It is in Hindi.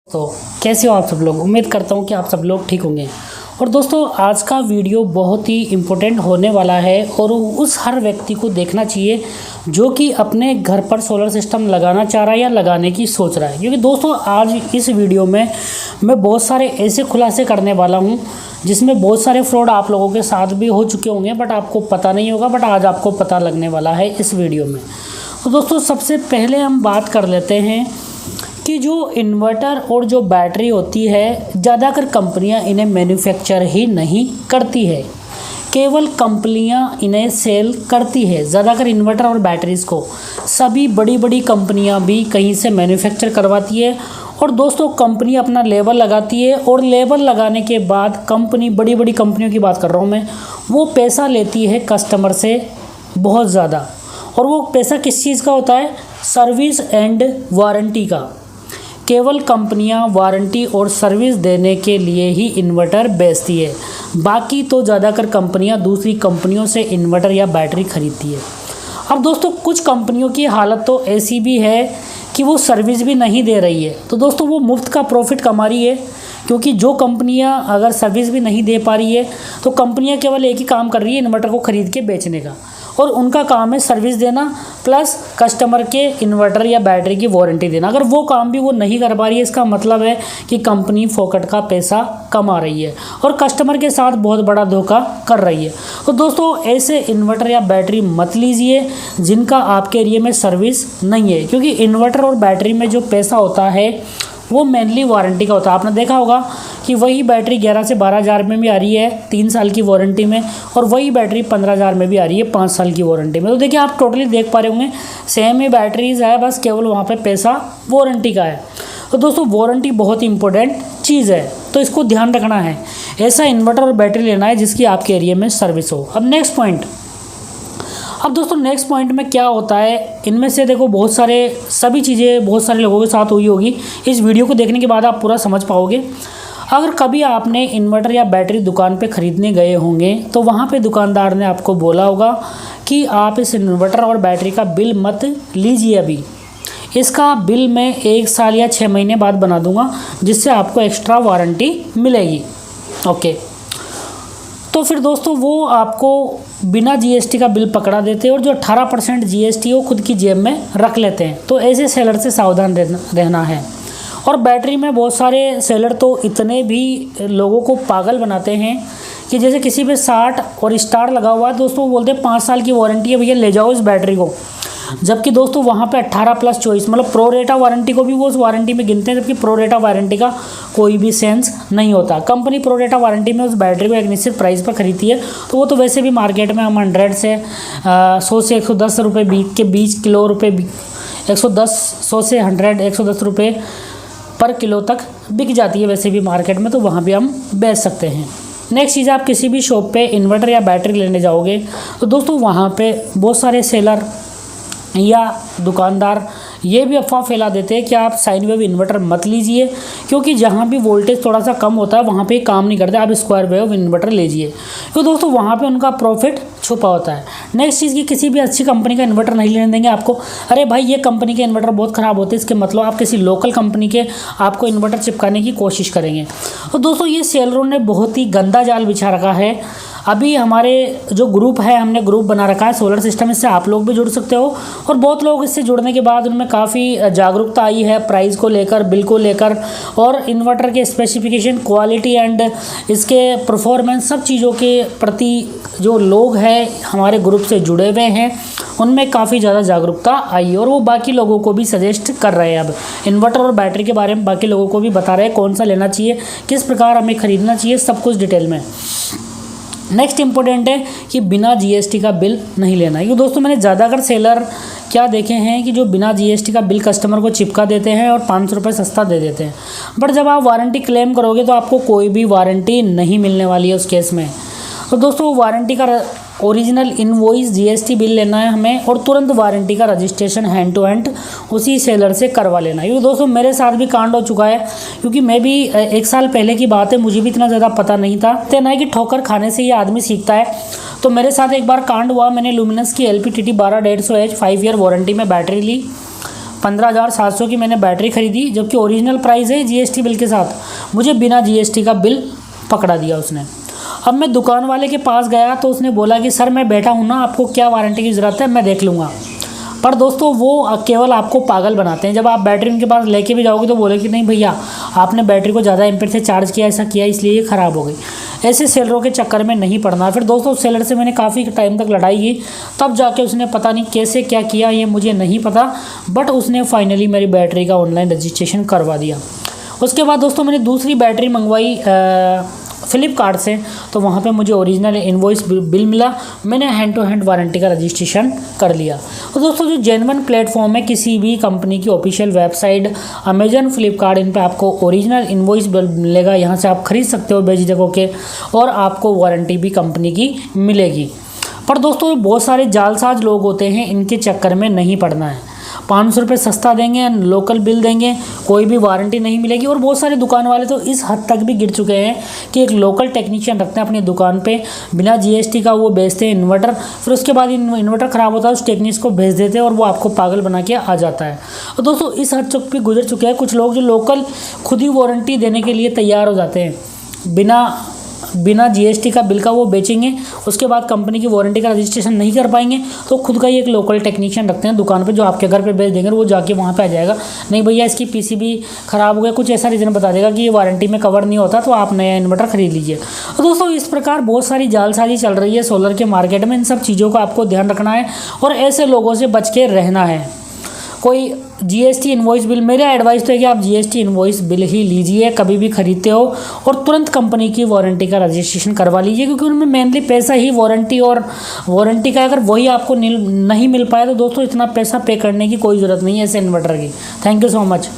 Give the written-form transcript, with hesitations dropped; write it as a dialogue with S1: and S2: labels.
S1: तो कैसे हो आप सब लोग। उम्मीद करता हूँ कि आप सब लोग ठीक होंगे। और दोस्तों आज का वीडियो बहुत ही इम्पोर्टेंट होने वाला है और उस हर व्यक्ति को देखना चाहिए जो कि अपने घर पर सोलर सिस्टम लगाना चाह रहा है या लगाने की सोच रहा है। क्योंकि दोस्तों आज इस वीडियो में मैं बहुत सारे ऐसे खुलासे करने वाला हूँ जिसमें बहुत सारे फ्रॉड आप लोगों के साथ भी हो चुके होंगे बट आपको पता नहीं होगा, बट आज आपको पता लगने वाला है इस वीडियो में। तो दोस्तों सबसे पहले हम बात कर लेते हैं कि जो इन्वर्टर और जो बैटरी होती है ज़्यादातर कंपनियां इन्हें मैन्युफैक्चर ही नहीं करती है, केवल कंपनियां इन्हें सेल करती है। ज़्यादातर इन्वर्टर और बैटरीज़ को सभी बड़ी बड़ी कंपनियां भी कहीं से मैन्युफैक्चर करवाती है। और दोस्तों कंपनी अपना लेबल लगाती है और लेबल लगाने के बाद कंपनी, बड़ी बड़ी कंपनियों की बात कर रहा हूँ मैं, वो पैसा लेती है कस्टमर से बहुत ज़्यादा। और वो पैसा किस चीज़ का होता है? सर्विस एंड वारंटी का। केवल कंपनियां वारंटी और सर्विस देने के लिए ही इन्वर्टर बेचती है, बाकी तो ज़्यादातर कंपनियां दूसरी कंपनियों से इन्वर्टर या बैटरी खरीदती है। अब दोस्तों कुछ कंपनियों की हालत तो ऐसी भी है कि वो सर्विस भी नहीं दे रही है, तो दोस्तों वो मुफ्त का प्रॉफिट कमा रही है। क्योंकि जो कंपनियां अगर सर्विस भी नहीं दे पा रही है तो कंपनियां केवल एक ही काम कर रही है, इन्वर्टर को ख़रीद के बेचने का, और उनका काम है सर्विस देना प्लस कस्टमर के इन्वर्टर या बैटरी की वारंटी देना। अगर वो काम भी वो नहीं कर पा रही है, इसका मतलब है कि कंपनी फोकट का पैसा कमा रही है और कस्टमर के साथ बहुत बड़ा धोखा कर रही है। तो दोस्तों ऐसे इन्वर्टर या बैटरी मत लीजिए जिनका आपके एरिया में सर्विस नहीं है, क्योंकि इन्वर्टर और बैटरी में जो पैसा होता है वो मेनली वारंटी का होता है। आपने देखा होगा कि वही बैटरी 11 से 12 हज़ार में भी आ रही है 3 साल की वारंटी में, और वही बैटरी 15 हज़ार में भी आ रही है 5 साल की वारंटी में। तो देखिए आप टोटली देख पा रहे होंगे सेम ही बैटरीज है, बस केवल वहाँ पे पैसा वारंटी का है। तो दोस्तों वारंटी बहुत ही इंपॉर्टेंट चीज़ है, तो इसको ध्यान रखना है। ऐसा इन्वर्टर और बैटरी लेना है जिसकी आपके एरिया में सर्विस हो। अब नेक्स्ट पॉइंट, अब दोस्तों नेक्स्ट पॉइंट में क्या होता है, इनमें से देखो बहुत सारे सभी चीज़ें बहुत सारे लोगों के साथ हुई होगी। इस वीडियो को देखने के बाद आप पूरा समझ पाओगे। अगर कभी आपने इन्वर्टर या बैटरी दुकान पे ख़रीदने गए होंगे तो वहाँ पे दुकानदार ने आपको बोला होगा कि आप इस इन्वर्टर और बैटरी का बिल मत लीजिए, अभी इसका बिल मैं 1 साल या 6 महीने बाद बना दूँगा जिससे आपको एक्स्ट्रा वारंटी मिलेगी। ओके, तो फिर दोस्तों वो आपको बिना जीएसटी का बिल पकड़ा देते हैं और जो 18% जीएसटी वो खुद की जेब में रख लेते हैं। तो ऐसे सेलर से सावधान रहना है। और बैटरी में बहुत सारे सेलर तो इतने भी लोगों को पागल बनाते हैं कि जैसे किसी पे 60 और स्टार लगा हुआ है दोस्तों, वो बोलते हैं 5 साल की वारंटी है भैया, ले जाओ इस बैटरी को। जबकि दोस्तों वहाँ पे 18+24 मतलब प्रोरेटा वारंटी को भी वो उस वारंटी में गिनते हैं, जबकि प्रोरेटा वारंटी का कोई भी सेंस नहीं होता। कंपनी प्रोरेटा वारंटी में उस बैटरी को एक निश्चित प्राइस पर खरीदती है, तो वो तो वैसे भी मार्केट में हम 100 से 100 से 110 रुपये के बीच किलो रुपये 110 100 से 100 110 रुपये पर किलो तक बिक जाती है वैसे भी मार्केट में, तो वहाँ भी हम बेच सकते हैं। नेक्स्ट चीज़, आप किसी भी शॉप पे इन्वर्टर या बैटरी लेने जाओगे तो दोस्तों वहाँ पे बहुत सारे सेलर या दुकानदार ये भी अफवाह फैला देते हैं कि आप साइन वेव इन्वर्टर मत लीजिए, क्योंकि जहाँ भी वोल्टेज थोड़ा सा कम होता है वहाँ पे काम नहीं करता, आप स्क्वायर वेव इन्वर्टर लीजिए। तो दोस्तों वहाँ पे उनका प्रॉफिट छुपा होता है। नेक्स्ट चीज़ की किसी भी अच्छी कंपनी का इन्वर्टर नहीं लेने देंगे आपको। अरे भाई ये कंपनी के इन्वर्टर बहुत ख़राब होते हैं, इसके मतलब आप किसी लोकल कंपनी के आपको इन्वर्टर चिपकाने की कोशिश करेंगे। तो दोस्तों ये सेलरों ने बहुत ही गंदा जाल बिछा रखा है। अभी हमारे जो ग्रुप है, हमने ग्रुप बना रखा है सोलर सिस्टम, इससे आप लोग भी जुड़ सकते हो। और बहुत लोग इससे जुड़ने के बाद उनमें काफ़ी जागरूकता आई है प्राइस को लेकर, बिल को लेकर, और इन्वर्टर के स्पेसिफिकेशन, क्वालिटी एंड इसके परफॉर्मेंस सब चीज़ों के प्रति जो लोग हैं हमारे ग्रुप से जुड़े हुए हैं उनमें काफ़ी ज़्यादा जागरूकता आई है। और वो बाकी लोगों को भी सजेस्ट कर रहे हैं, अब इन्वर्टर और बैटरी के बारे में बाकी लोगों को भी बता रहे हैं कौन सा लेना चाहिए, किस प्रकार हमें ख़रीदना चाहिए, सब कुछ डिटेल में। नेक्स्ट इंपॉर्टेंट है कि बिना जीएसटी का बिल नहीं लेना। क्योंकि दोस्तों मैंने ज़्यादातर सेलर क्या देखे हैं कि जो बिना जीएसटी का बिल कस्टमर को चिपका देते हैं और 500 रुपये सस्ता दे देते हैं, बट जब आप वारंटी क्लेम करोगे तो आपको कोई भी वारंटी नहीं मिलने वाली है उस केस में। तो दोस्तों वारंटी का ओरिजिनल इनवॉइस जीएसटी बिल लेना है हमें, और तुरंत वारंटी का रजिस्ट्रेशन हैंड टू हैंड उसी सेलर से करवा लेना है। क्योंकि दोस्तों मेरे साथ भी कांड हो चुका है, क्योंकि मैं भी 1 साल पहले की बात है, मुझे भी इतना ज़्यादा पता नहीं था। कहना है कि ठोकर खाने से ये आदमी सीखता है। तो मेरे साथ एक बार कांड हुआ, मैंने लुमिनस की LPTT 1250H 5 ईयर वारंटी में बैटरी ली। 15,700 की मैंने बैटरी खरीदी, जबकि ओरिजिनल प्राइस है जीएसटी बिल के साथ, मुझे बिना जीएसटी का बिल पकड़ा दिया उसने। अब मैं दुकान वाले के पास गया तो उसने बोला कि सर मैं बैठा हूँ ना, आपको क्या वारंटी की ज़रूरत है, मैं देख लूँगा। पर दोस्तों वो केवल आपको पागल बनाते हैं। जब आप बैटरी उनके पास लेके भी जाओगे तो बोले कि नहीं भैया, आपने बैटरी को ज़्यादा एम्पीयर से चार्ज किया, ऐसा किया इसलिए ये ख़राब हो गई। ऐसे सेलरों के चक्कर में नहीं पड़ना। फिर दोस्तों सेलर से मैंने काफ़ी टाइम तक लड़ाई की, तब जाके उसने पता नहीं कैसे क्या किया, ये मुझे नहीं पता, बट उसने फाइनली मेरी बैटरी का ऑनलाइन रजिस्ट्रेशन करवा दिया। उसके बाद दोस्तों मैंने दूसरी बैटरी मंगवाई फ्लिपकार्ट से, तो वहाँ पे मुझे ओरिजिनल इनवॉइस बिल मिला, मैंने हैंड टू हैंड वारंटी का रजिस्ट्रेशन कर लिया। तो दोस्तों जो जेन्युइन प्लेटफॉर्म है, किसी भी कंपनी की ऑफिशियल वेबसाइट, अमेजन, फ्लिपकार्ट, इन पे आपको ओरिजिनल इनवॉइस बिल मिलेगा। यहाँ से आप खरीद सकते हो बेझिझक होके, और आपको वारंटी भी कंपनी की मिलेगी। पर दोस्तों बहुत सारे जालसाज लोग होते हैं, इनके चक्कर में नहीं पड़ना है। 500 रुपये सस्ता देंगे, लोकल बिल देंगे, कोई भी वारंटी नहीं मिलेगी। और बहुत सारे दुकान वाले तो इस हद तक भी गिर चुके हैं कि एक लोकल टेक्नीशियन रखते हैं अपनी दुकान पे, बिना जीएसटी का वो बेचते हैं इन्वर्टर, फिर उसके बाद इन्वर्टर ख़राब होता है उस टेक्नीशियन को भेज देते हैं और वो आपको पागल बना के आ जाता है। और दोस्तों इस हद तक भी गुजर चुके हैं कुछ लोग, जो लोकल खुद ही वारंटी देने के लिए तैयार हो जाते हैं, बिना जीएसटी का बिल का वो बेचेंगे, उसके बाद कंपनी की वारंटी का रजिस्ट्रेशन नहीं कर पाएंगे, तो खुद का ही एक लोकल टेक्नीशियन रखते हैं दुकान पे, जो आपके घर पे भेज देंगे, वो जाके वहाँ पे आ जाएगा, नहीं भैया इसकी पीसीबी ख़राब हो गया, कुछ ऐसा रीज़न बता देगा कि ये वारंटी में कवर नहीं होता, तो आप नया इन्वर्टर खरीद लीजिए। तो दोस्तों इस प्रकार बहुत सारी जालसाजी चल रही है सोलर के मार्केट में। इन सब चीज़ों का आपको ध्यान रखना है और ऐसे लोगों से बच के रहना है। कोई जीएसटी इनवॉइस बिल, मेरा एडवाइस तो है कि आप जीएसटी इनवॉइस बिल ही लीजिए कभी भी खरीदते हो, और तुरंत कंपनी की वारंटी का रजिस्ट्रेशन करवा लीजिए, क्योंकि उनमें मेनली पैसा ही वारंटी का, अगर वही आपको नहीं मिल पाया तो दोस्तों इतना पैसा पे करने की कोई ज़रूरत नहीं है ऐसे इन्वर्टर की। Thank you so much.